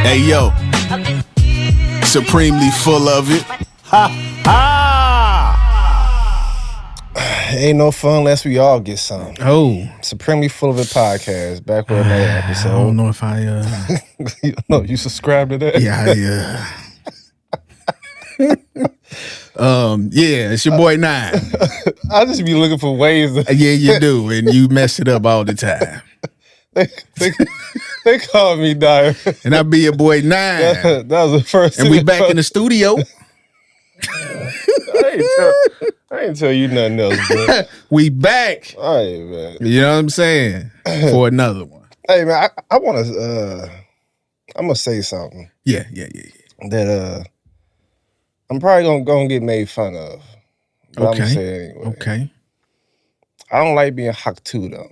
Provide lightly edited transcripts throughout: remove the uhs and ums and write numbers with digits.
Hey, yo. Supremely full of it. Ha ha! Ain't no fun unless we all get some. Oh. Supremely Full of It podcast. Back with another episode. I don't know if I... No, you subscribe to that? Yeah, yeah, it's your boy Nine. I just be looking for ways to... Yeah, you do, and you mess it up all the time. They call me Dyer. And I be your boy Nine. That was the first. And we back in the studio. I ain't tell you nothing else, bro. We back. All right, man. You know what I'm saying? For another one. Hey, man, I want to, I'm going to say something. Yeah. That, I'm probably gonna get made fun of. But I'm gonna say it anyway. Okay. I don't like being hocked too, though.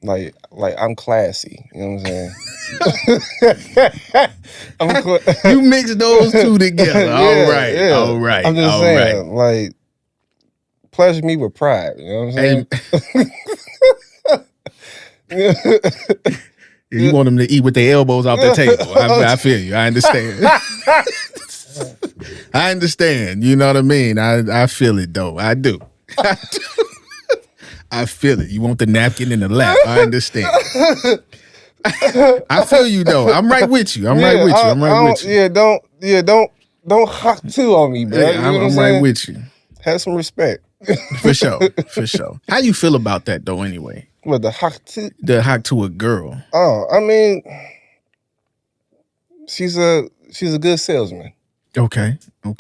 Like I'm classy. You know what I'm saying? You mix those two together. Yeah, All right. I'm just saying, like, pleasure me with pride. You know what I'm saying? You want them to eat with their elbows off the table. I feel you. I understand. I understand. You know what I mean? I feel it, though. I do. I feel it. You want the napkin in the lap. I understand. I feel you, though. I'm right with you. I'm right with you. Don't hock too on me, bro. Yeah, I'm right with you. Have some respect. For sure. How you feel about that, though, anyway? What, the hock to? The hock to a girl. Oh, I mean, she's a good salesman. Okay. All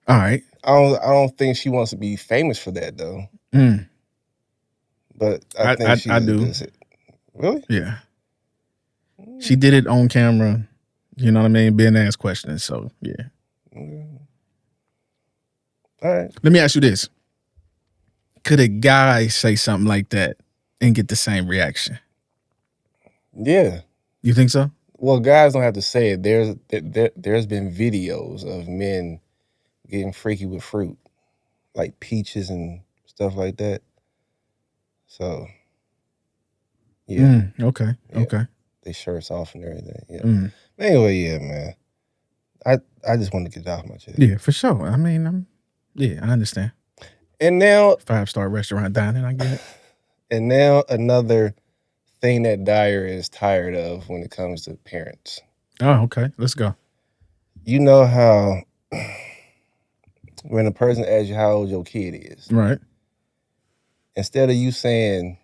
right. I don't think she wants to be famous for that, though. But I think she do. Really? Yeah. She did it on camera. You know what I mean? Being asked questions. So yeah. All right. Let me ask you this. Could a guy say something like that and get the same reaction? Yeah. You think so? Well, guys don't have to say it. There's been videos of men getting freaky with fruit, like peaches and stuff like that. So, yeah. Okay. They shirts off and everything. Yeah. Anyway, yeah, man. I just want to get it off my chest. Yeah, for sure. I mean, I understand. And now 5-star restaurant dining, I get it. And now another thing that Dyer is tired of when it comes to parents. Oh, okay. Let's go. You know how when a person asks you how old your kid is, right? Instead of you saying,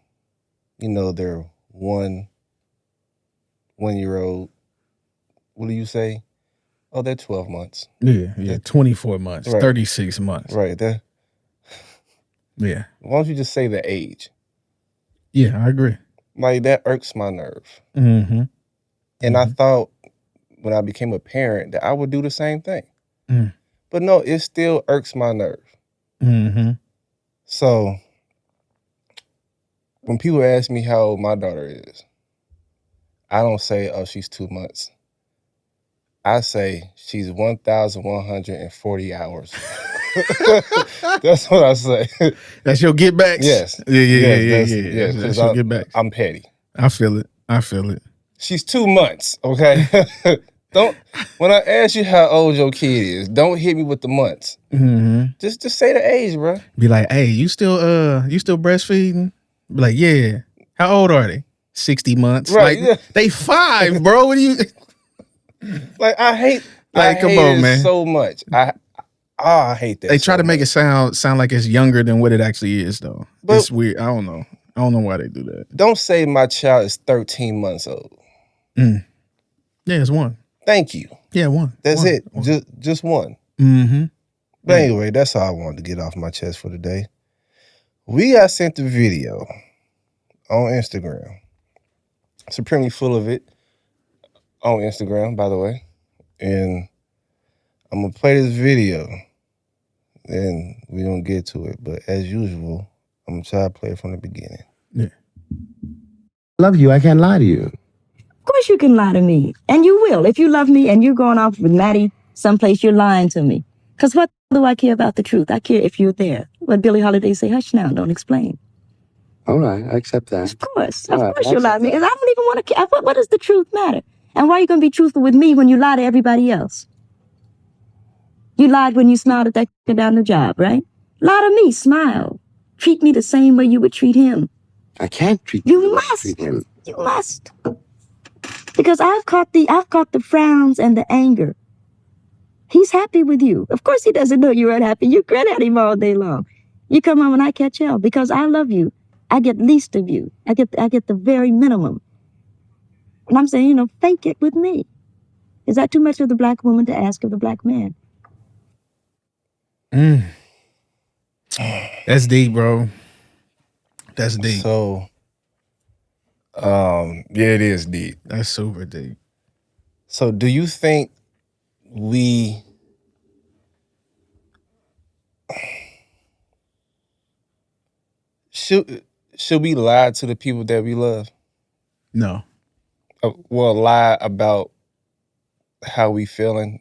you know, they're 1 year old, what do you say? Oh, they're 12 months. Yeah. 24 months, right. 36 months. Right. Yeah. Why don't you just say the age? Yeah, I agree. Like, that irks my nerve. And I thought when I became a parent that I would do the same thing. But no, it still irks my nerve. So when people ask me how old my daughter is, I don't say, oh, she's 2 months. I say she's 1,140 hours. That's what I say. That's your get back? Yes. Yeah. That's your get back. I'm petty. I feel it. She's 2 months, okay? When I ask you how old your kid is, don't hit me with the months. Just say the age, bro. Be like, hey, you still breastfeeding? Be like, yeah. How old are they? 60 months. Right, like they 5, bro. What do you like? I hate come on, man. So much. I hate that. They try to make it sound like it's younger than what it actually is, though. But it's weird. I don't know why they do that. Don't say my child is 13 months old. Yeah, it's 1. Thank you. Yeah, 1. That's 1. it. Just 1. But anyway, that's all I wanted to get off my chest for today. We got sent a video on Instagram. Supremely Full of It on Instagram, by the way. And I'm going to play this video. And we're going to get to it. But as usual, I'm going to try to play it from the beginning. Yeah. Love you. I can't lie to you. Of course you can lie to me. And you will. If you love me and you're going off with Maddie someplace, you're lying to me. Because what do I care about the truth? I care if you're there. What Billie Holiday say, hush now, don't explain. All right, I accept that. Of course. All Of right, course I you'll lie to accept me. Because that. I don't even want to. What does the truth matter? And why are you going to be truthful with me when you lie to everybody else? You lied when you smiled at that kid down the job, right? Lie to me. Smile. Treat me the same way you would treat him. I can't treat You the way I must. treat him. You must. Because I've caught the frowns and the anger. He's happy with you. Of course he doesn't know you're unhappy. You grin at him all day long. You come home and I catch hell because I love you. I get least of you. I get the very minimum. And I'm saying, fake it with me. Is that too much of the black woman to ask of the black man? That's deep, bro. That's deep. So, yeah, it is deep. That's super deep. So, do you think we should we lie to the people that we love? No. Well, lie about how we feeling,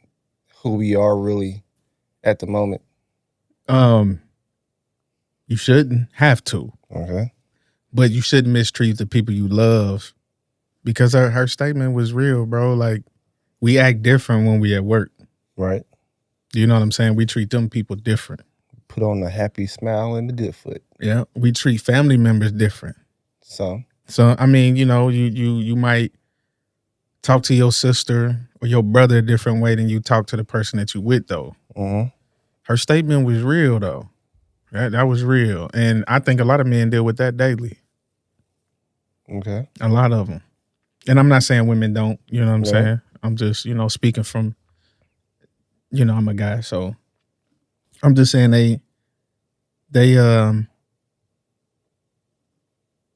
who we are really at the moment. You shouldn't have to, Okay. but you shouldn't mistreat the people you love, because her statement was real, bro. Like, we act different when we at work. Right. You know what I'm saying? We treat them people different. Put on the happy smile and the good foot. Yeah. We treat family members different. So, I mean, you might talk to your sister or your brother a different way than you talk to the person that you with, though. mhm. Her statement was real, though. That was real. And I think a lot of men deal with that daily. Okay. A lot of them. And I'm not saying women don't, you know what I'm Yeah. saying? I'm just, speaking from, I'm a guy. So I'm just saying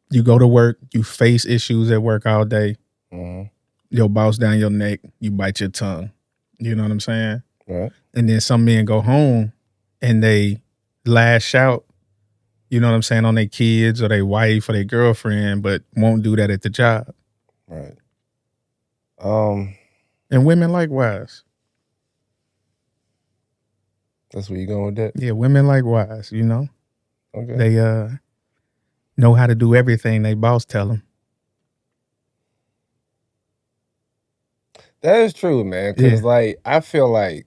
you go to work, you face issues at work all day. Mhm. Your boss down your neck, you bite your tongue. You know what I'm saying? Right. And then some men go home and they lash out, you know what I'm saying, on their kids or their wife or their girlfriend, but won't do that at the job. Right. And women likewise. That's where you going with that? Yeah, women likewise, Okay. They know how to do everything they boss tell them. That is true, man. Because, I feel like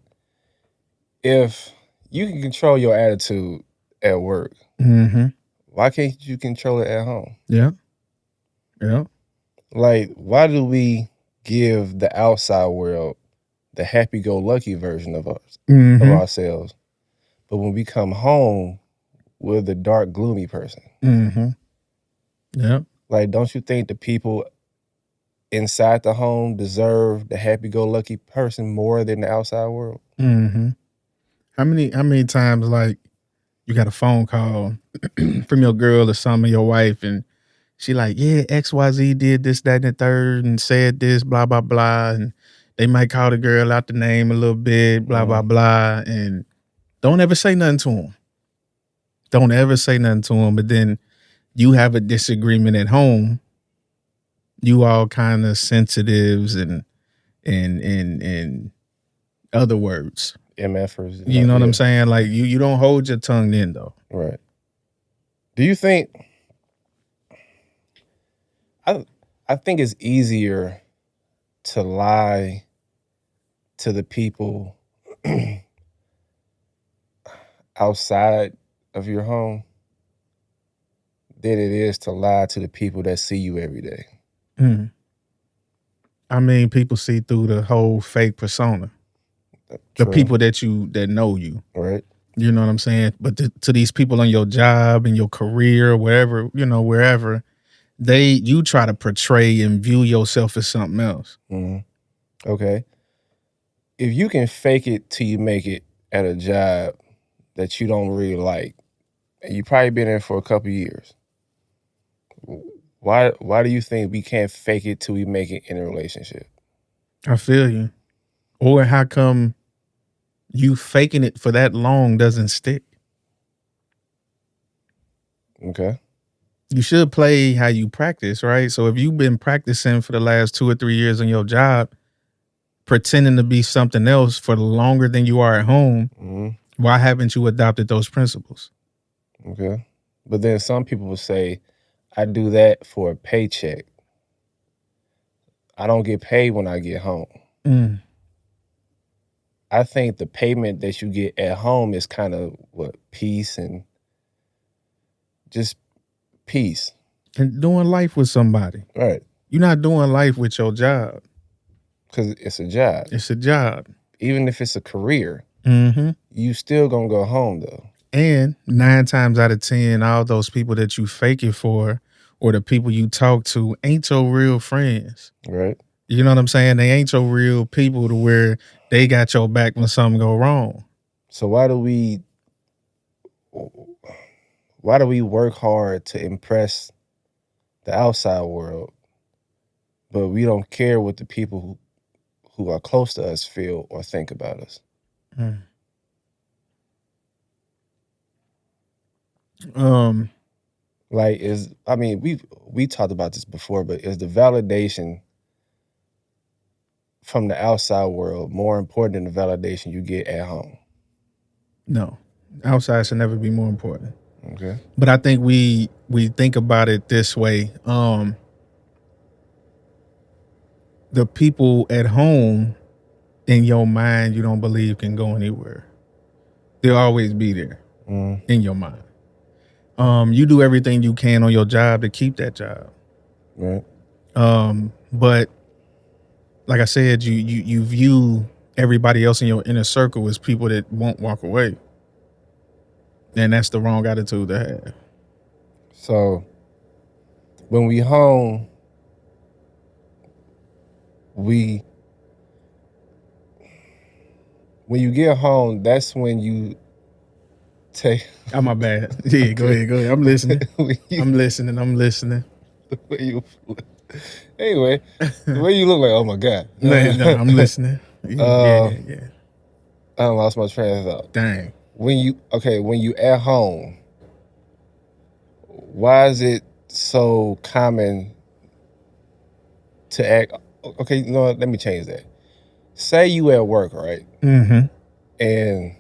if you can control your attitude at work, Mm-hmm. why can't you control it at home? Yeah. Yeah. Like, why do we give the outside world the happy-go-lucky version of us, of Mm-hmm. ourselves, but when we come home, we're the dark, gloomy person? Mm-hmm. Yeah. Like, don't you think the people inside the home deserve the happy-go-lucky person more than the outside world? Mm-hmm. How many times, like, you got a phone call from your girl or something, your wife, and she like, yeah, XYZ did this, that, and the third, and said this, blah, blah, blah. And they might call the girl out the name a little bit, blah, blah, blah. And don't ever say nothing to them. Don't ever say nothing to them. But then you have a disagreement at home. You all kind of sensitives and other words. MFers. You know what I'm saying? Like, you don't hold your tongue then, though. Right. Do you think... I think it's easier to lie to the people outside of your home than it is to lie to the people that see you every day. Mm. I mean, people see through the whole fake persona. The True. people that know you. Right. You know what I'm saying? But to these people on your job and your career, wherever, wherever, you try to portray and view yourself as something else. Mm-hmm. Okay. If you can fake it till you make it at a job that you don't really like, and you probably been there for a couple years, why do you think we can't fake it till we make it in a relationship? I feel you. Or how come you faking it for that long doesn't stick? Okay. You should play how you practice, right? So if you've been practicing for the last 2 or 3 years on your job, pretending to be something else for longer than you are at home, Mm-hmm. why haven't you adopted those principles? Okay. But then some people will say, I do that for a paycheck. I don't get paid when I get home. Mm. I think the payment that you get at home is kind of peace and just peace. And doing life with somebody. Right. You're not doing life with your job. Because it's a job. It's a job. Even if it's a career, Mm-hmm. you still gonna go home though. And 9 times out of 10, all those people that you fake it for or the people you talk to ain't your real friends. Right. You know what I'm saying? They ain't your real people to where they got your back when something go wrong. So why do we work hard to impress the outside world, but we don't care what the people who are close to us feel or think about us? Like we talked about this before, but is the validation from the outside world more important than the validation you get at home? No. Outside should never be more important. Okay. But I think we think about it this way. The people at home in your mind you don't believe can go anywhere. They'll always be there in your mind. You do everything you can on your job to keep that job. Right. But like I said, you view everybody else in your inner circle as people that won't walk away. And that's the wrong attitude to have. So when we home, when you get home, that's when you take. Oh, my bad. Yeah, go ahead. I'm listening. I'm listening. Anyway, the way you look like, oh my God. No, I'm listening. Yeah. I lost my train of thought. Dang. When you at home, why is it so common to act? Okay, you know what? Let me change that. Say you at work, right? Mm-hmm. And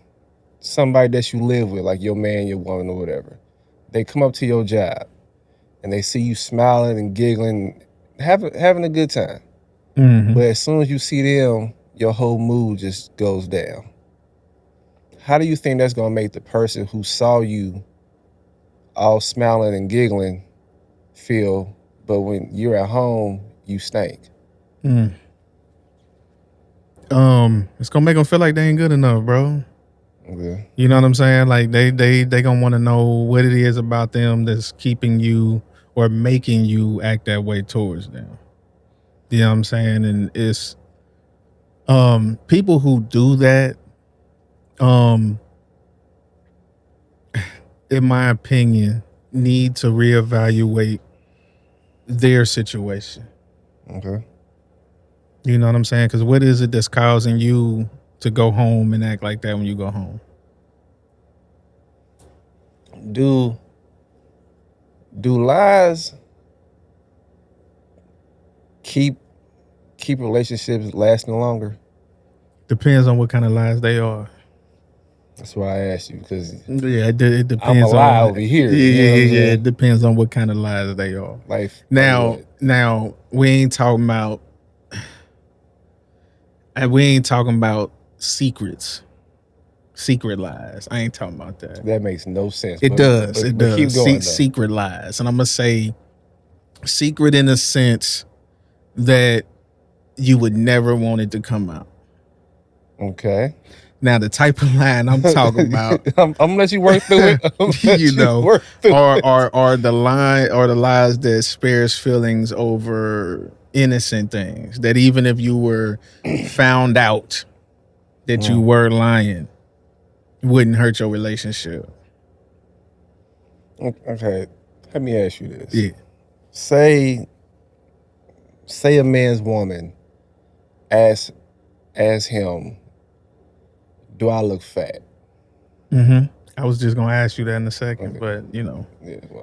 somebody that you live with, like your man, your woman, or whatever, they come up to your job and they see you smiling and giggling, having a good time. Mm-hmm. But as soon as you see them, your whole mood just goes down. How do you think that's gonna make the person who saw you all smiling and giggling feel, but when you're at home, you stink? It's gonna make them feel like they ain't good enough, bro. Okay. You know what I'm saying? Like they gonna want to know what it is about them that's keeping you or making you act that way towards them. You know what I'm saying? And it's people who do that, in my opinion, need to reevaluate their situation. Okay. You know what I'm saying? Because what is it that's causing you to go home and act like that when you go home? Do lies keep relationships lasting longer? Depends on what kind of lies they are. That's why I asked you, because Yeah, it depends. I'm a lie over here. Yeah. It depends on what kind of lies they are. Like Now we ain't talking about. We ain't talking about secrets, secret lies. I ain't talking about that. that makes no sense. It does. But keep going. Secret lies, and I'm gonna say secret in the sense that you would never want it to come out. Okay. Now, the type of line I'm talking about, I'm gonna let you work through it. you know, are the lies that spares feelings over innocent things. That even if you were found out that you were lying, wouldn't hurt your relationship. Okay. Let me ask you this. Yeah. Say a man's woman asks him, do I look fat? Mm-hmm. I was just gonna ask you that in a second, but you know,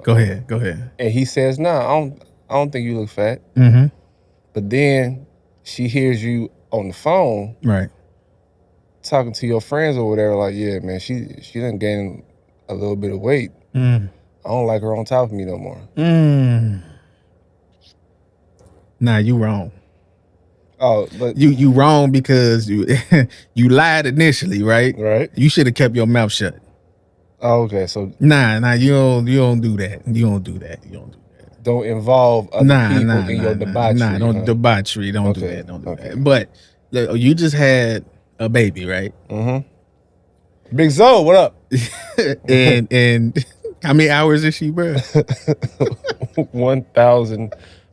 go ahead. And he says, no, I don't think you look fat. Mm-hmm. But then she hears you on the phone, Right. talking to your friends or whatever, like, yeah, man, she done gained a little bit of weight. I don't like her on top of me no more. Nah, you wrong. Oh, but You wrong because you you lied initially, right? right. You should have kept your mouth shut. Oh, okay. So Nah, you don't do that. You don't do that. don't involve other people in your debauchery. Nah, don't huh? debauchery. Don't do Okay, that. Don't do okay. that. But look, you just had a baby, right? Big Zoe, what up? and how many hours is she, bro?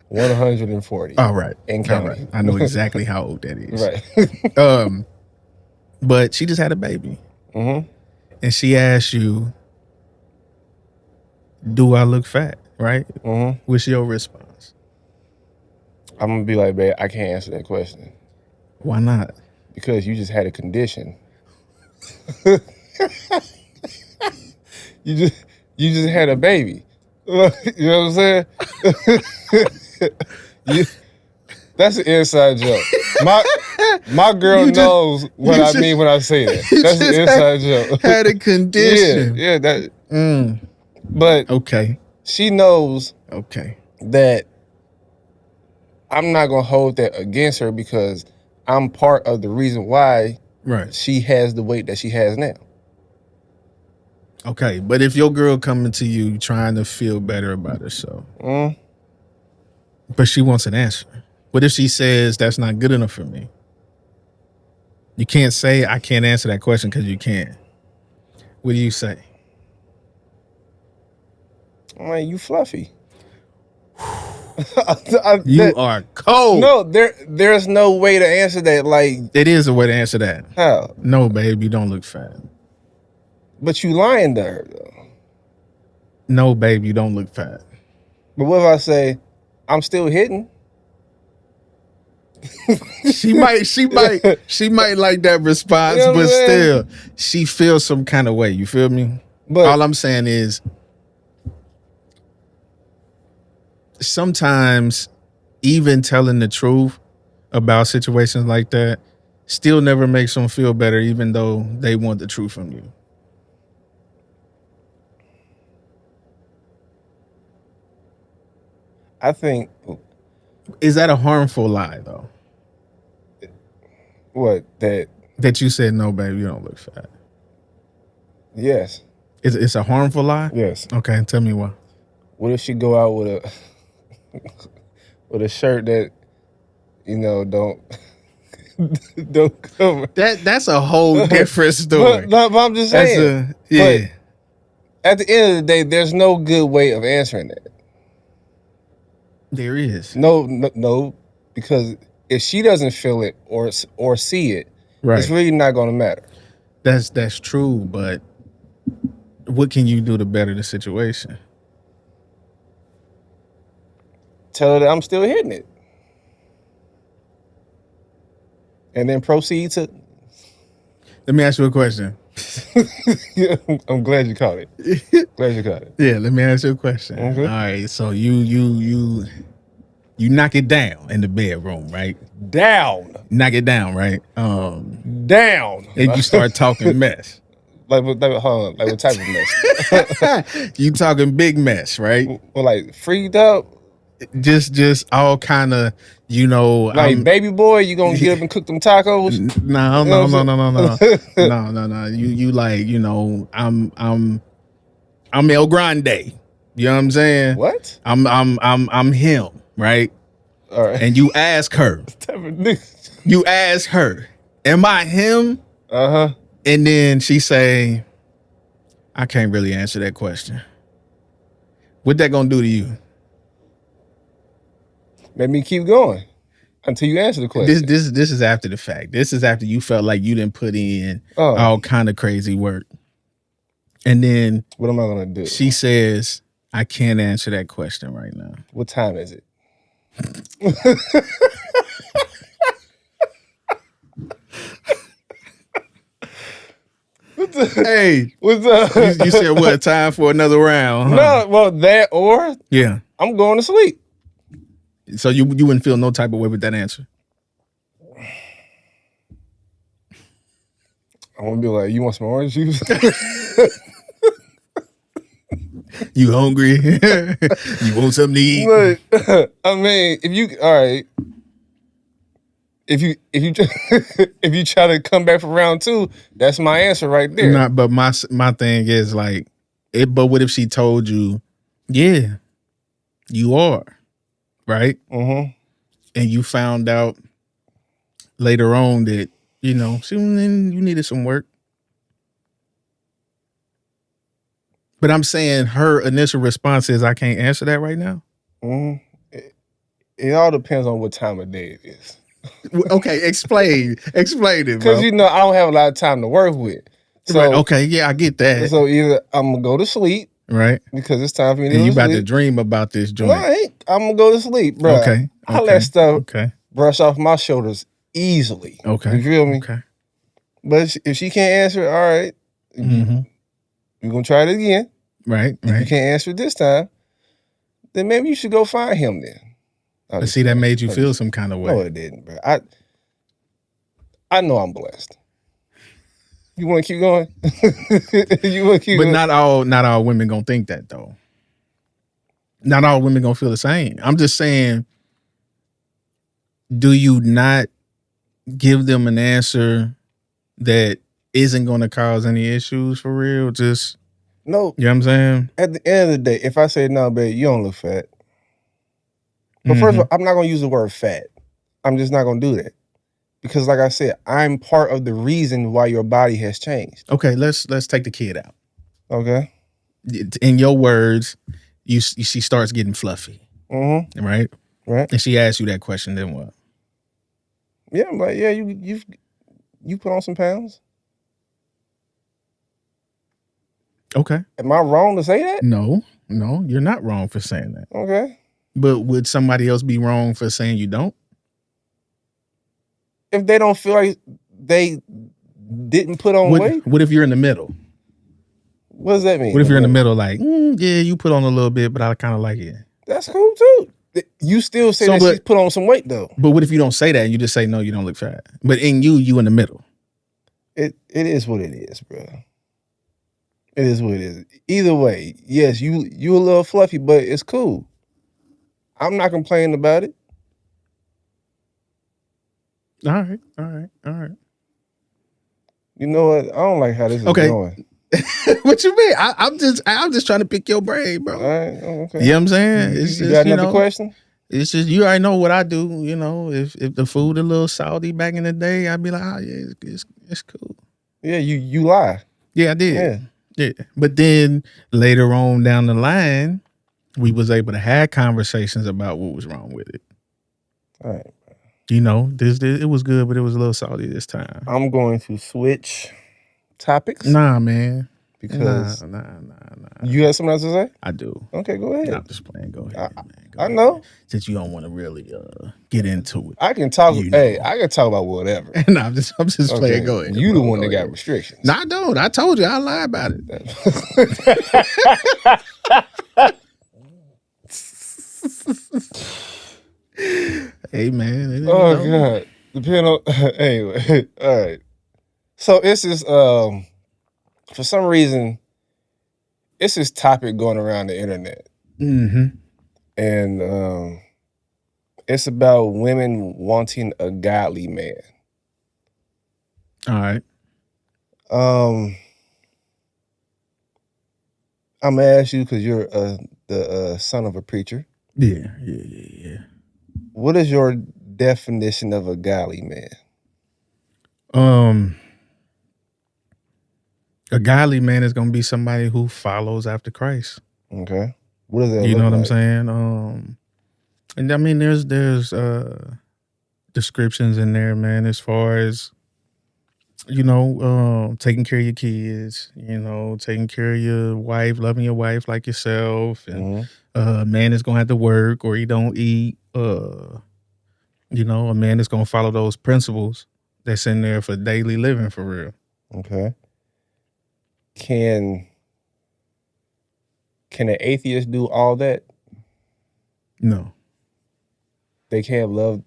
1,140. All right. In All counting. right. I know exactly how old that is. Right. But she just had a baby. Mm-hmm. And she asked you, do I look fat? Right? Mm-hmm. What's your response? I'm gonna be like, babe, I can't answer that question Why not? because you just had a condition. you just had a baby. You know what I'm saying? That's an inside joke. My girl knows what I mean when I say that. That's an inside joke. Had a condition. Yeah, that. But Okay. she knows Okay. that I'm not gonna hold that against her because I'm part of the reason why Right. she has the weight that she has now. Okay. But if your girl coming to you trying to feel better about herself, but she wants an answer. What if she says that's not good enough for me? You can't say I can't answer that question because you can't. What do you say? I'm like, you fluffy. You are cold. No, there's no way to answer that. Like, It is a way to answer that. how? No, babe, you don't look fat. But you lying to her though. No, babe, you don't look fat. But what if I say I'm still hitting? She might like that response, You know what but I'm saying? still, she feels some kind of way. You feel me? But All I'm saying is sometimes even telling the truth about situations like that still never makes them feel better, even though they want the truth from you. I think Is that a harmful lie, though? what that That you said, no, babe, you don't look fat. yes. It's a harmful lie? Yes. Okay, tell me why. What if she go out with a shirt that, don't cover? That's a whole different story. But I'm just saying. Yeah. At the end of the day, there's no good way of answering that. There is. No, because if she doesn't feel it or see it, Right. it's really not going to matter. That's true, but what can you do to better the situation? Tell her that I'm still hitting it, and then proceed to. Let me ask you a question. I'm glad you caught it. Glad you caught it. Yeah, let me ask you a question. Mhm. All right, so you knock it down in the bedroom, right? Down. Knock it down, right? Down. And you start talking mess. hold on, like what type of mess? You talking big mess, right? Well, like freaked up. Just all kind of, Like baby boy, you gonna get up and cook them tacos? No. You know what No. You like, I'm El Grande. You know what I'm saying? What? I'm him, right? All right. And you ask her. You ask her, am I him? Uh-huh. And then she say, I can't really answer that question. What that gonna do to you? Let me keep going until you answer the question. This is after the fact. This is after you felt like you didn't put in Oh. all kind of crazy work. And then What am I gonna do? she says, I can't answer that question right now. What time is it? Hey, What's up? you said what? Time for another round? Huh? No, well, that or Yeah. I'm going to sleep. So you wouldn't feel no type of way with that answer? I'm gonna be like, you want some orange juice? You hungry? You want something to eat? Look, I mean, if you all right, if you if you try to come back for round 2, that's my answer right there. Not, but my thing is like, but what if she told you, yeah, you are, right? Mm-hmm. And you found out later on that, you know, you needed some work. But I'm saying her initial response is, I can't answer that right now. Mm-hmm. It all depends on what time of day it is. Okay, explain it, Because bro. you know I don't have a lot of time to work with. So Right, okay, yeah, I get that. So either I'm gonna go to sleep, right? because it's time for me to And go you to about sleep. to dream about this joint. No, I ain't. I'm gonna go to sleep, bro. Okay. I let stuff Okay. brush off my shoulders easily. Okay. You feel me? Okay. But if she can't answer, all right, Mm-hmm. we're gonna try it again. Right. If you Right. can't answer it this time, then maybe you should go find him then. But see, that made you feel some kind of way. No, it didn't, bro. I know I'm blessed. You want to keep going? You want to keep But going? not all women gonna think that though. Not all women gonna feel the same. I'm just saying, do you not give them an answer that isn't gonna cause any issues for real? Just, No. you know what I'm saying? At the end of the day, if I say, no, babe, you don't look fat. But first of all, I'm not going to use the word fat. I'm just not going to do that. Because like I said, I'm part of the reason why your body has changed. Okay, let's take the kid out. Okay? In your words, she starts getting fluffy, Mm-hmm. right? Right. And she asks you that question, then what? Yeah, I'm like, yeah, you put on some pounds. Okay. Am I wrong to say that? No, you're not wrong for saying that. Okay. But would somebody else be wrong for saying you don't? If they don't feel like they didn't put on weight, What if you're in the middle? what does that mean? What if you're in the middle, like, yeah, you put on a little bit, but I kind of like it. That's cool too. You still say that she's put on some weight though. But what if you don't say that and you just say, no, you don't look fat? But in you in the middle. It is what it is, bro. It is what it is. Either way, yes, you a little fluffy, but it's cool. I'm not complaining about it. All right. You know what? I don't like how this is going. What you mean? I'm just trying to pick your brain, bro. All right, okay. You know what I'm saying? It's You just, got another question? It's just, you already know what I do. You know, if the food a little salty back in the day, I'd be like, oh yeah, it's cool. Yeah, you lie. Yeah, I did. Yeah. Yeah. But then later on down the line, we was able to have conversations about what was wrong with it. All right. You know, this it was good, but it was a little salty this time. I'm going to switch topics. Nah, man. Because nah. You have something else to say? I do. Okay, go ahead. Nah, I'm just playing. Go ahead, man. Go I ahead. know. Since you don't want to really get into it. I can talk. You know. Hey, I can talk about whatever. Nah, I'm just playing. Go ahead. You bro. the one Go that got ahead. restrictions. No, I don't. I told you. I lie about it. Hey, man. Oh God. Depending on anyway. All right. So it's this for some reason it's this topic going around the internet. Mm-hmm. And it's about women wanting a godly man. All right. I'm gonna ask you because you're the son of a preacher. Yeah. What is your definition of a godly man? A godly man is gonna be somebody who follows after Christ. Okay. What does that You look know what I'm like? saying? And I mean, there's descriptions in there, man, as far as, you know, taking care of your kids, you know, taking care of your wife, loving your wife like yourself, and a man is gonna have to work or he don't eat. You know, a man is gonna follow those principles that's in there for daily living for real. Okay. Can an atheist do all that? No. They can't love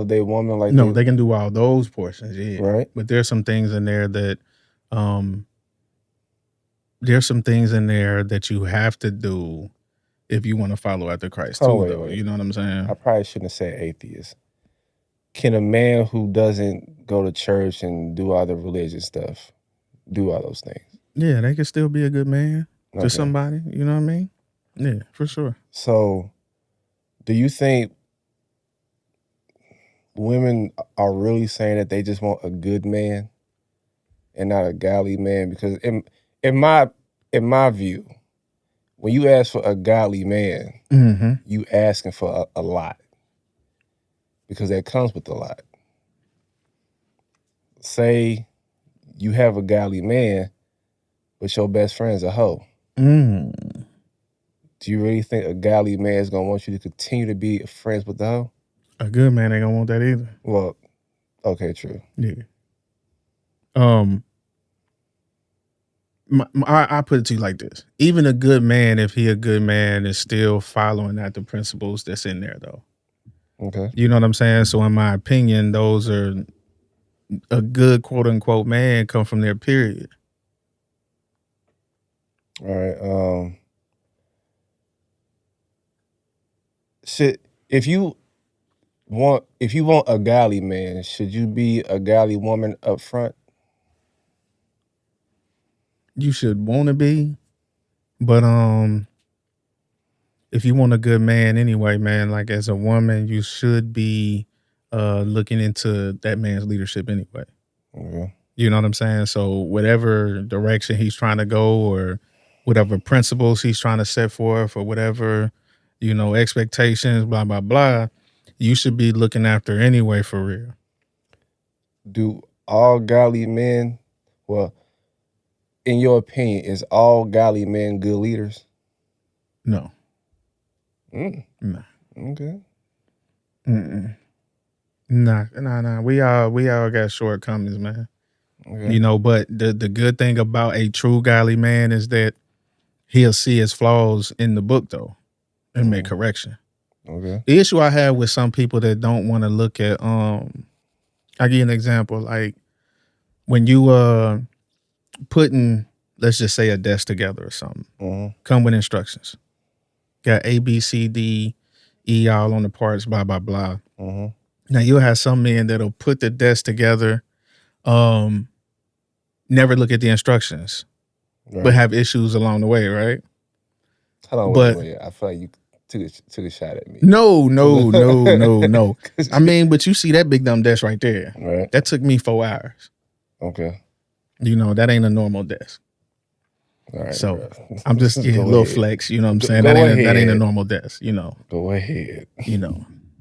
their woman like No, they can do all those portions, yeah. Right. But there's some things in there that there's some things in there that you have to do if you want to follow after Christ too, Oh, wait, though. wait. You know what I'm saying? I probably shouldn't have said atheist. Can a man who doesn't go to church and do all the religious stuff do all those things? Yeah, they can still be a good man to Okay. somebody. You know what I mean? Yeah, for sure. So, do you think women are really saying that they just want a good man and not a godly man? Because in my view, when you ask for a godly man, Mm-hmm. you asking for a lot, because that comes with a lot. Say you have a godly man, but your best friend's a hoe. Mm. Do you really think a godly man is gonna want you to continue to be friends with the hoe? A good man ain't gonna want that either. Well, okay, true. Yeah. I put it to you like this: even a good man, if he a good man, is still following out the principles that's in there, though. Okay. You know what I'm saying? So, in my opinion, those are a good quote unquote man come from their period. All right. If you want a godly man, should you be a godly woman up front? You should want to be, but if you want a good man anyway, man, like as a woman, you should be looking into that man's leadership anyway. Okay. You know what I'm saying? So whatever direction he's trying to go, or whatever principles he's trying to set forth, or whatever, expectations, blah, blah, blah, you should be looking after anyway, for real. Do all godly men, well, in your opinion, is all godly men good leaders? No. Nah. Okay. Nah. We all got shortcomings, man. Okay. But the good thing about a true godly man is that he'll see his flaws in the book, though, and make correction. Okay. The issue I have with some people that don't want to look at, I'll give you an example. Like when you putting, let's just say, a desk together or something, come with instructions. Got A, B, C, D, E all on the parts, blah, blah, blah. Now you'll have some men that'll put the desk together, never look at the instructions, but have issues along the way, right? Hold on, wait. I feel like you took a shot at me. No. I mean, but you see that big dumb desk right there. Right. That took me 4 hours. Okay. That ain't a normal desk. All right. So bro. I'm just getting a Go little ahead. flex. You know what I'm saying? Go That ain't a ahead. normal desk. Go ahead.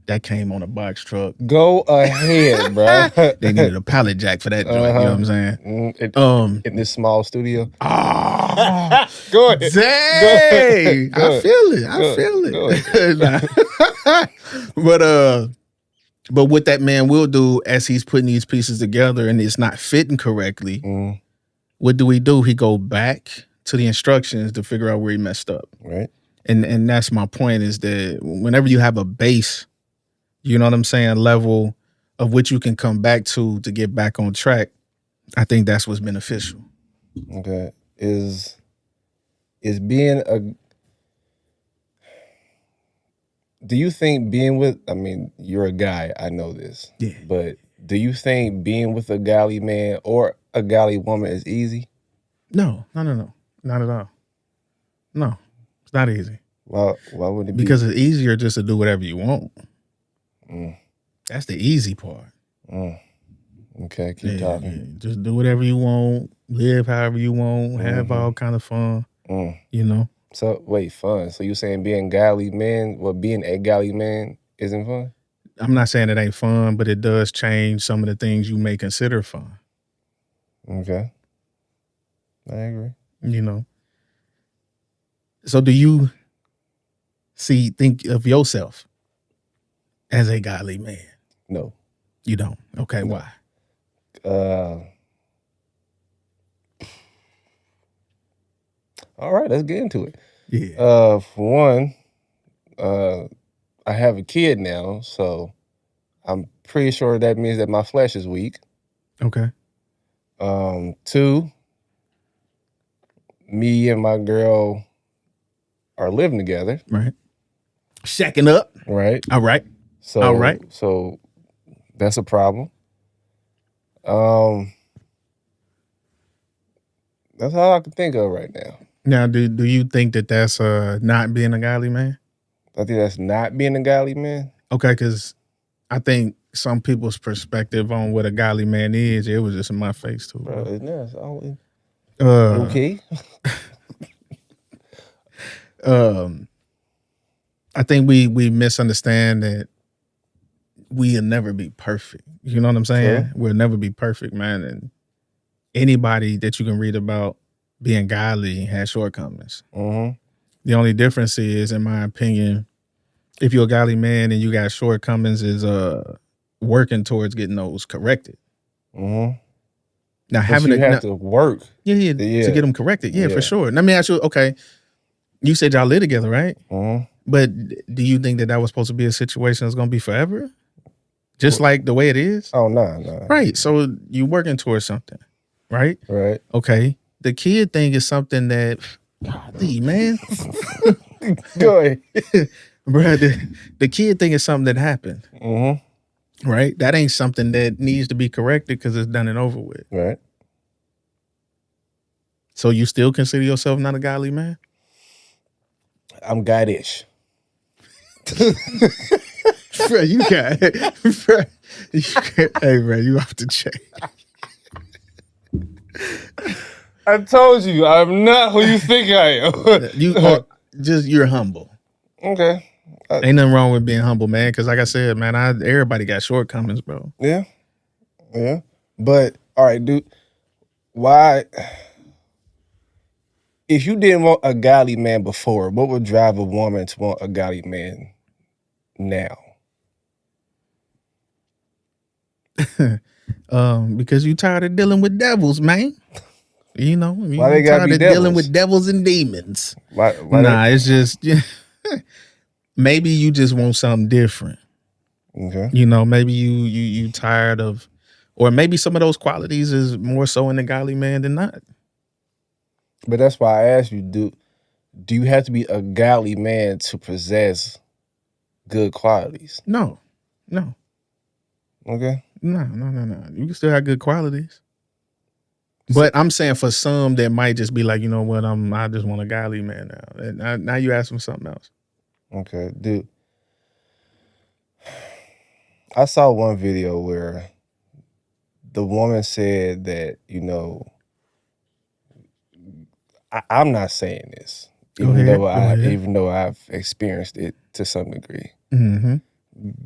That came on a box truck. Go ahead, bro. They needed a pallet jack for that joint. You know what I'm saying? In this small studio. Ah, Go ahead. dang! Go I feel it. Nah. But what that man will do as he's putting these pieces together and it's not fitting correctly, what do? He go back to the instructions to figure out where he messed up. Right. And that's my point, is that whenever you have a base, you know what I'm saying, level of which you can come back to get back on track, I think that's what's beneficial. Okay. Is being do you think being with, I mean, you're a guy, I know this. Yeah. But do you think being with a godly man or a godly woman is easy? No. Not at all. No, it's not easy. Why would it be? Because it's easier just to do whatever you want. That's the easy part. Okay, keep talking. Yeah. Just do whatever you want, live however you want, have all kind of fun. So wait, fun. So you saying being godly man, being a godly man isn't fun? I'm not saying it ain't fun, but it does change some of the things you may consider fun. Okay. I agree. So do you think of yourself as a godly man? No. You don't? Okay, No. why? All right, let's get into it. Yeah. For one, I have a kid now, so I'm pretty sure that means that my flesh is weak. Okay. 2, me and my girl are living together, Right. Shacking up. right? All right. So, All right. So that's a problem. That's all I can think of right now. Now, do you think that that's not being a godly man? I think that's not being a godly man. Okay, because I think some people's perspective on what a godly man is, it was just in my face too. Bro, Bro. it's always, Uh, okay. I think we misunderstand that we'll never be perfect. You know what I'm saying? Sure. We'll never be perfect, man. And anybody that you can read about being godly has shortcomings. Mm-hmm. The only difference is, in my opinion, if you're a godly man and you got shortcomings, is working towards getting those corrected. Mm-hmm. Now, But having you a have to work. yeah, Yeah. to get them corrected. Yeah, Yeah. for sure. Let me ask you. Okay, you said y'all live together, right? Mm-hmm. But do you think that was supposed to be a situation that's going to be forever? Just like the way it is? Oh, no. Right. So you working towards something, right? Right. Okay. The kid thing is something that, golly, man, Go ahead. bro, the kid thing is something that happened, Mm-hmm. right? That ain't something that needs to be corrected because it's done and over with. Right. So you still consider yourself not a godly man? I'm God-ish. Bro, you got bro, hey, bro, you off the chain. I told you, I'm not who you think I am. You are you're humble. Okay. Ain't nothing wrong with being humble, man. Because like I said, man, everybody got shortcomings, bro. Yeah. Yeah. But, all right, dude, why? If you didn't want a godly man before, what would drive a woman to want a godly man now? Because you tired of dealing with devils, man. You know, you Why they gotta tired be of dealing devils? with devils and demons. Why Nah, it's just maybe you just want something different. Okay. You know, maybe you tired of, or maybe some of those qualities is more so in the godly man than not. But that's why I asked you, do you have to be a godly man to possess good qualities? No. Okay. No. You can still have good qualities. But I'm saying for some that might just be like, you know what, I just want a godly man now. And now you ask them something else. Okay, dude. I saw one video where the woman said that, you know, I'm not saying this, Go ahead. even though I've experienced it to some degree. Mm-hmm.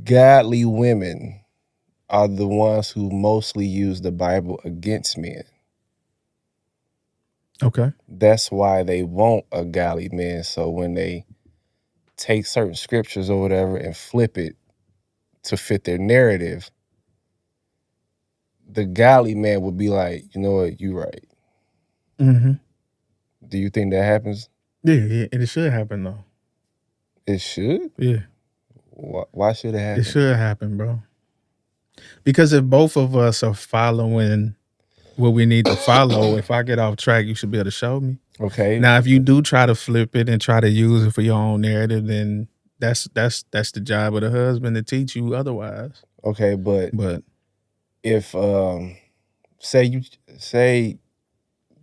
Godly women are the ones who mostly use the Bible against men. Okay. That's why they want a godly man. So when they take certain scriptures or whatever and flip it to fit their narrative, the godly man would be like, you know what, you right. Mm-hmm. Do you think that happens? Yeah, and it should happen though. It should? Yeah. Why should it happen? It should happen, bro. Because if both of us are following what we need to follow, if I get off track, you should be able to show me. Okay. Now, if you do try to flip it and try to use it for your own narrative, then that's the job of the husband to teach you otherwise. Okay, but But if say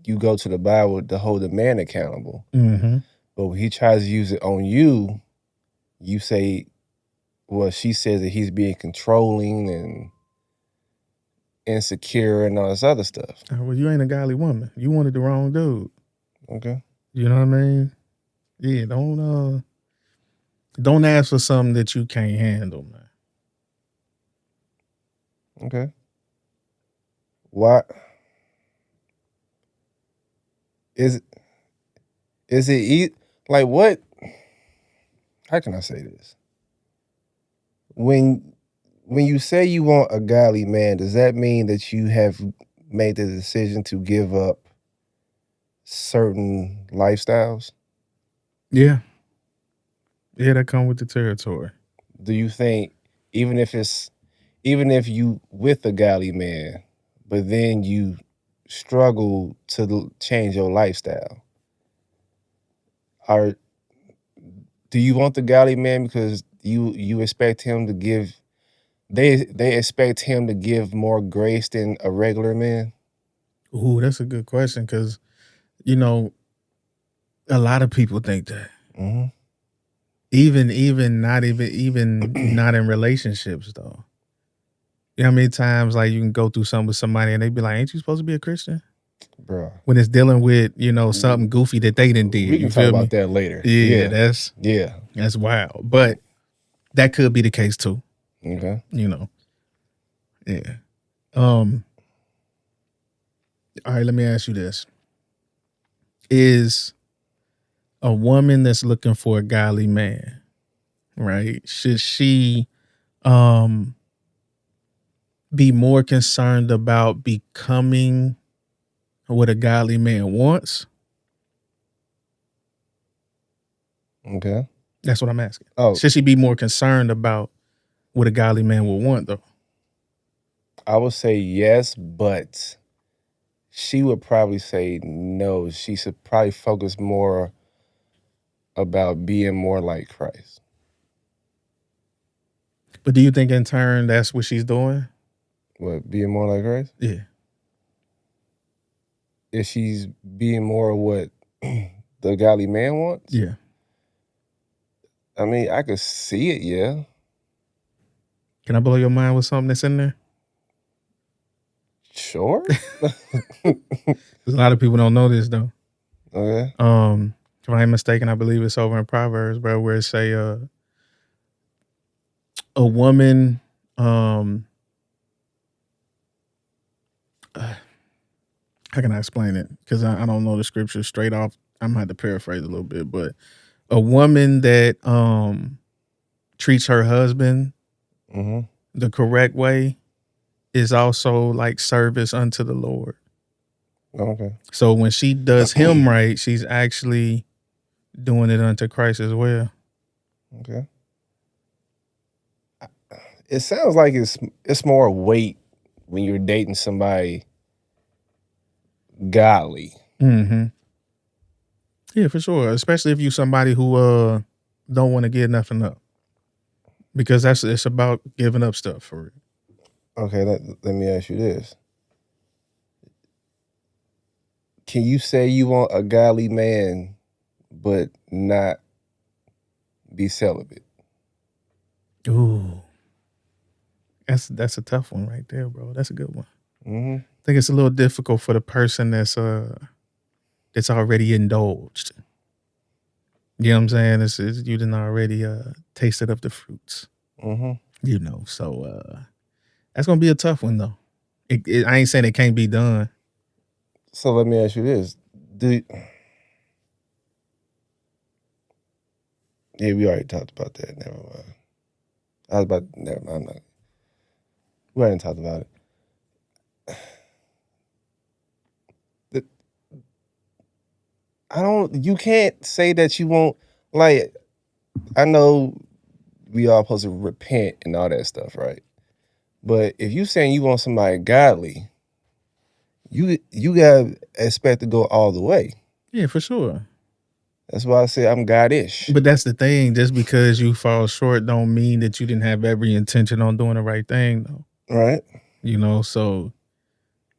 you go to the Bible to hold a man accountable, mm-hmm. but when he tries to use it on you, you say, well, she says that he's being controlling and insecure and all this other stuff. Well, you ain't a godly woman. You wanted the wrong dude. Okay. You know what I mean? Yeah, don't ask for something that you can't handle, man. Okay. Why is it like what? How can I say this? When you say you want a godly man, does that mean that you have made the decision to give up certain lifestyles? Yeah. Yeah, that come with the territory. Do you think even if you with a godly man, but then you struggle to change your lifestyle, do you want the godly man because you expect him to give? They expect him to give more grace than a regular man. Ooh, that's a good question because you know a lot of people think that. Mm-hmm. Even not in relationships though. You know how many times like you can go through something with somebody and they be like, "Ain't you supposed to be a Christian?" Bro, When it's dealing with something goofy that they didn't did. we can You talk feel me? about that later. Yeah, Yeah. that's wild. But that could be the case too. Okay. Yeah. All right, let me ask you this. Is a woman that's looking for a godly man, right? Should she be more concerned about becoming what a godly man wants? Okay. That's what I'm asking. Oh, Should she be more concerned about what a godly man will want though? I would say yes, but she would probably say no. She should probably focus more about being more like Christ. But do you think in turn that's what she's doing? What, being more like Christ? Yeah. If she's being more of what the godly man wants? Yeah. I mean, I could see it, yeah. Can I blow your mind with something that's in there? Sure. Because a lot of people don't know this though. Okay. If I ain't mistaken, I believe it's over in Proverbs, bro, where it say a woman how can I explain it? Because I don't know the scripture straight off. I'm gonna have to paraphrase a little bit, but a woman that treats her husband Mm-hmm. the correct way is also like service unto the Lord. Okay. So when she does him right, she's actually doing it unto Christ as well. Okay. It sounds like it's more weight when you're dating somebody godly. Mm-hmm. Yeah, for sure. Especially if you somebody who don't want to give nothing up. Because it's about giving up stuff for it. Okay, let me ask you this. Can you say you want a godly man but not be celibate? Ooh. That's a tough one right there, bro. That's a good one. Mm-hmm. I think it's a little difficult for the person that's already indulged. You know what I'm saying? It's you didn't already tasted of the fruits. Mm-hmm. So that's gonna be a tough one though. I ain't saying it can't be done. So let me ask you this. Yeah, we already talked about that. Never mind. Never mind. I'm not. We already talked about it. You can't say that you won't, like, I know we all supposed to repent and all that stuff, right? But if you saying you want somebody godly, you gotta expect to go all the way. Yeah, for sure. That's why I say I'm God-ish. But that's the thing. Just because you fall short don't mean that you didn't have every intention on doing the right thing though. Right. So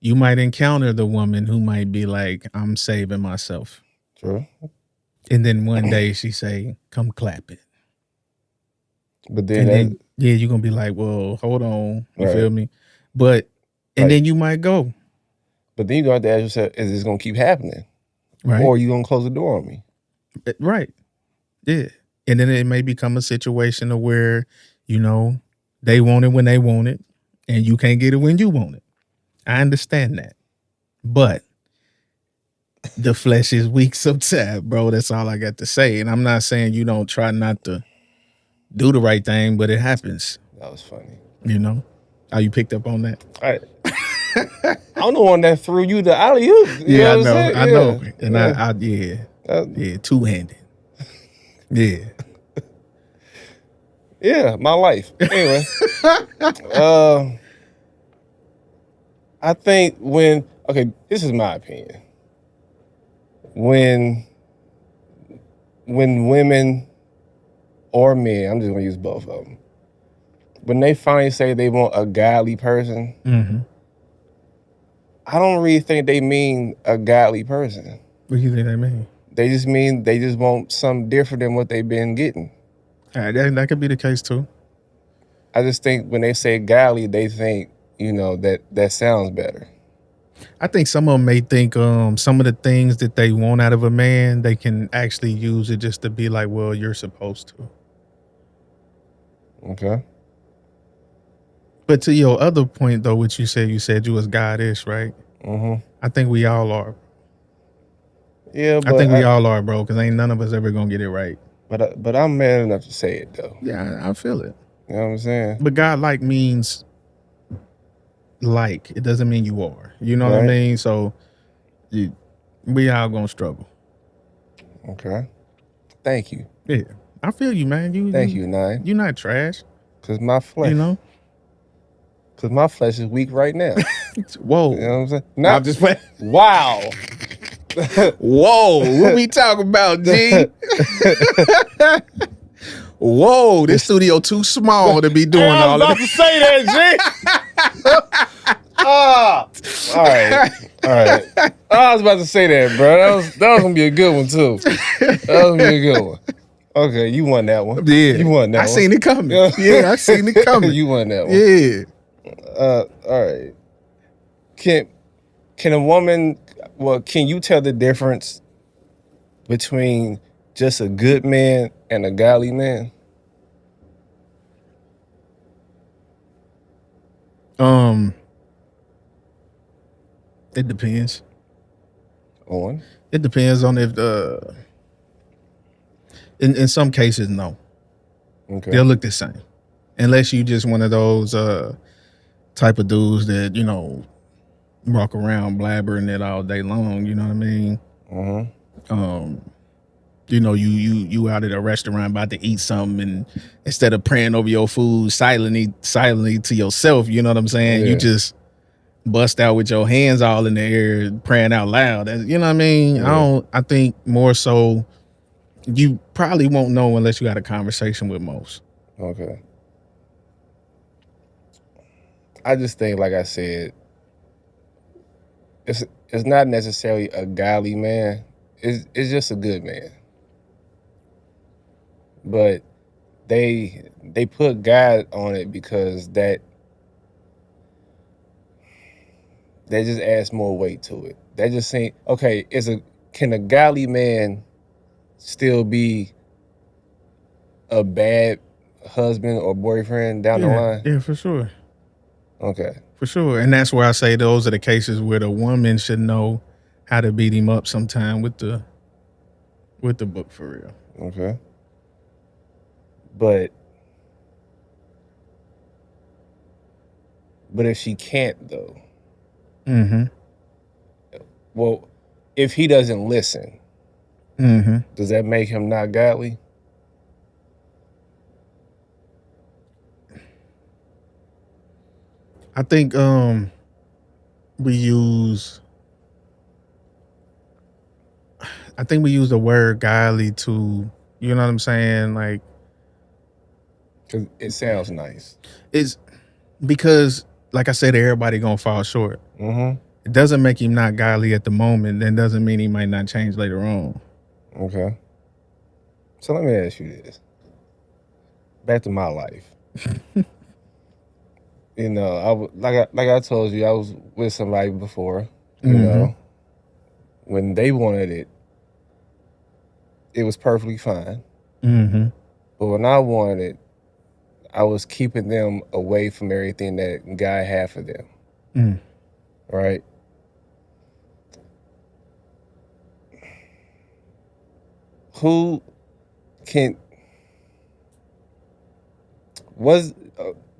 you might encounter the woman who might be like, I'm saving myself. True. And then one day she say, come clap it. But then you're gonna be like, well, hold on. You Right. feel me? But then you might go. But then you have to ask yourself, is this gonna keep happening? Right. Or are you gonna close the door on me? Right. Yeah. And then it may become a situation of where, they want it when they want it, and you can't get it when you want it. I understand that. But the flesh is weak sometimes, bro. That's all I got to say. And I'm not saying you don't try not to do the right thing, but it happens. That was funny. How you picked up on that? I'm the one that threw you the alley-oop. Yeah, I know. And two-handed. Yeah. Yeah, my life. Anyway. I think this is my opinion. When when women or men, I'm just gonna use both of them, when they finally say they want a godly person, Mm-hmm. I don't really think they mean a godly person. What do you think that mean? They just mean they just want something different than what they've been getting. That could be the case too. I just think when they say godly, they think, you know, that sounds better. I think some of them may think some of the things that they want out of a man, they can actually use it just to be like, well, you're supposed to. Okay. But to your other point though, which you said you was God-ish, right? Mm-hmm. I think we all are. Yeah, but I think we all are, bro, because ain't none of us ever gonna get it right. But I'm man enough to say it though. Yeah, I feel it. You know what I'm saying? But God like means like. It doesn't mean you are. You know what I Right. mean? So we all gonna struggle. Okay. Thank you. Yeah. I feel you, man. Thank you, Nine. You're not trash. Cause my flesh. You know? Cause my flesh is weak right now. Whoa. You know what I'm saying? I'm Not just playing. wow. Whoa, what we talking about, G? Whoa, this studio too small to be doing all of to this. say that, G. All right. I was about to say that, bro. That was gonna be a good one too. That was gonna be a good one. Okay, you won that one. Yeah, You won that I one. seen it coming. Yeah, I seen it coming. You won that one. Yeah. All right. Can a woman? Well, can you tell the difference between just a good man and a godly man? It depends. On. It depends on if in some cases, no. Okay. They'll look the same. Unless you just one of those type of dudes that, you know, walk around blabbering it all day long, you know what I mean? Mm-hmm. You know, you out at a restaurant about to eat something, and instead of praying over your food silently to yourself, you know what I'm saying? Yeah. You just bust out with your hands all in the air, praying out loud. You know what I mean? Yeah. I think more so you probably won't know unless you got a conversation with most. Okay. I just think, like I said, it's not necessarily a godly man. It's just a good man. But they put God on it because that just adds more weight to it. That just saying, okay, can a godly man still be a bad husband or boyfriend down the line? Yeah, for sure. Okay. For sure. And that's where I say those are the cases where the woman should know how to beat him up sometime with the book for real. Okay. But if she can't though, Mm-hmm. well, if he doesn't listen, Mm-hmm. does that make him not godly? I think we use the word godly to, you know what I'm saying? Like, Because it sounds nice. it's because, like I said, everybody gonna fall short. Mm-hmm. It doesn't make him not godly at the moment. That doesn't mean he might not change later on. Okay. So let me ask you this. Back to my life. You know, like I told you, I was with somebody before. You Mhm. know, when they wanted it, it was perfectly fine. Mm-hmm. But when I wanted it, I was keeping them away from everything that God had for them. Mm. Right? Who can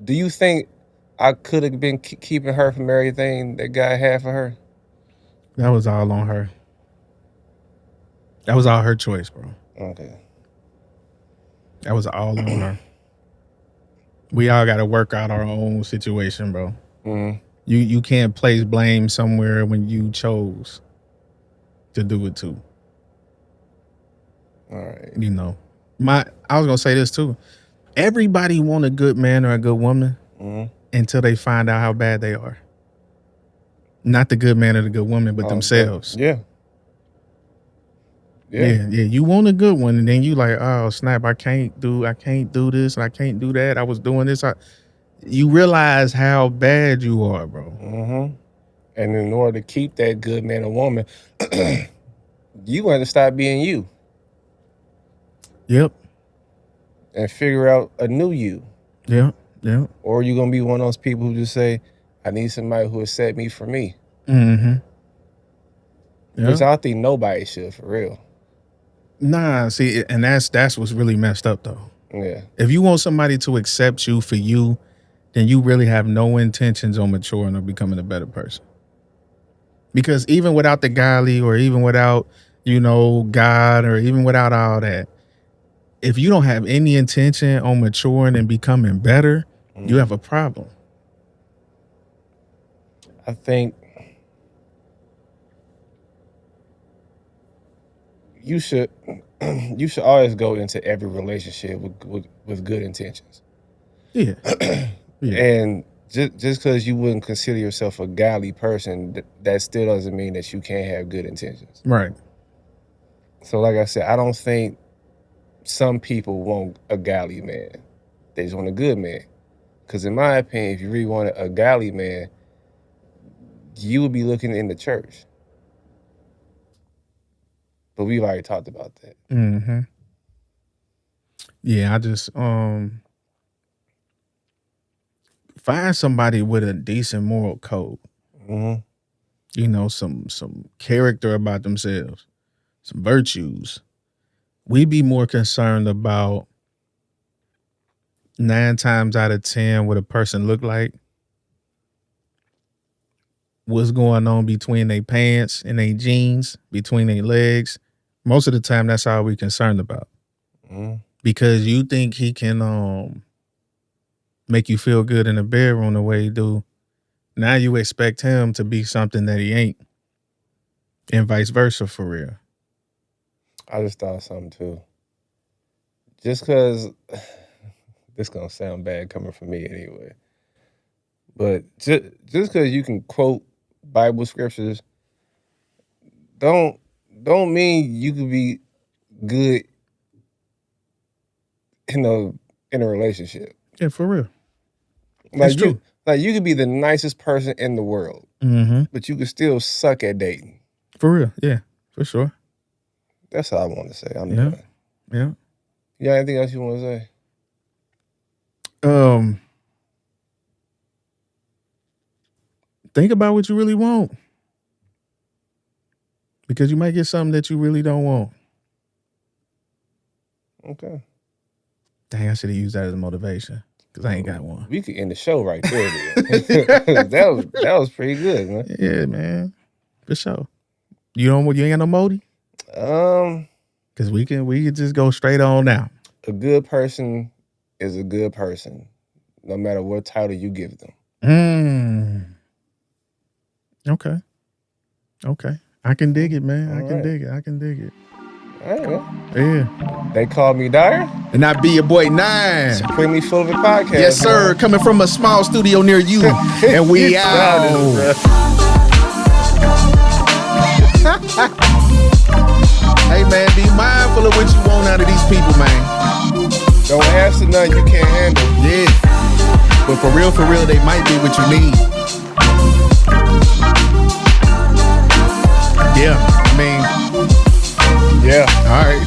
do you think I could have been keeping her from everything that God had for her? That was all on her. That was all her choice, bro. Okay. That was all on her. We all got to work out our own situation, bro. Mm-hmm. You can't place blame somewhere when you chose to do it too. All right. You know, I was gonna say this too. Everybody want a good man or a good woman until they find out how bad they are. Not the good man or the good woman, but themselves. Yeah. Yeah. You want a good one, and then you like, oh snap, I can't do this, and I can't do that. I was doing this. You realize how bad you are, bro. Mm-hmm. And in order to keep that good man or woman, you want to stop being you. Yep. And figure out a new you. Yeah. Or you're gonna be one of those people who just say, I need somebody who will set me for me. Mm-hmm. Yeah. Which I don't think nobody should, for real. Nah, see, and that's what's really messed up though. Yeah. If you want somebody to accept you for you, then you really have no intentions on maturing or becoming a better person. Because even without the godly, or even without, God, or even without all that, if you don't have any intention on maturing and becoming better, you have a problem. I think you should always go into every relationship with good intentions. Yeah. And just because you wouldn't consider yourself a godly person, that still doesn't mean that you can't have good intentions. Right. So like I said, I don't think some people want a godly man. They just want a good man. Because in my opinion, if you really want a godly man, you would be looking in the church. But we've already talked about that. Mm-hmm. Yeah, I just find somebody with a decent moral code. Mm-hmm. Some character about themselves, some virtues. We be more concerned about 9 times out of 10 what a person look like, what's going on between their pants and their jeans, between their legs. Most of the time, that's all we concerned about. Because you think he can make you feel good in the bedroom the way he do. Now you expect him to be something that he ain't, and vice versa, for real. I just thought something too. Just because, this gonna sound bad coming from me anyway, but just because you can quote Bible scriptures, don't mean you could be good in a relationship. Yeah, for real. Like you could be the nicest person in the world, but you could still suck at dating. For real, yeah, for sure. That's all I want to say. I'm Yeah. done. Yeah. You got anything else you want to say? Think about what you really want. Because you might get something that you really don't want. Okay. Dang, I should have used that as a motivation. Because I ain't got one. We could end the show right there, then. that was pretty good, man. Yeah, man. For sure. You ain't got no motive? Because we can just go straight on now. A good person is a good person, no matter what title you give them. Okay. I can dig it, man. All I can right. dig it. I can dig it. All right. Yeah. They call me Dyer. And I be your boy 9. Supremely Full of It podcast. Yes, sir. Man. Coming from a small studio near you. And we You out. sounded, Hey, man, be mindful of what you want out of these people, man. Don't ask for nothing you can't handle. Yeah. But for real, they might be what you need. Yeah. I mean, Yeah. all right.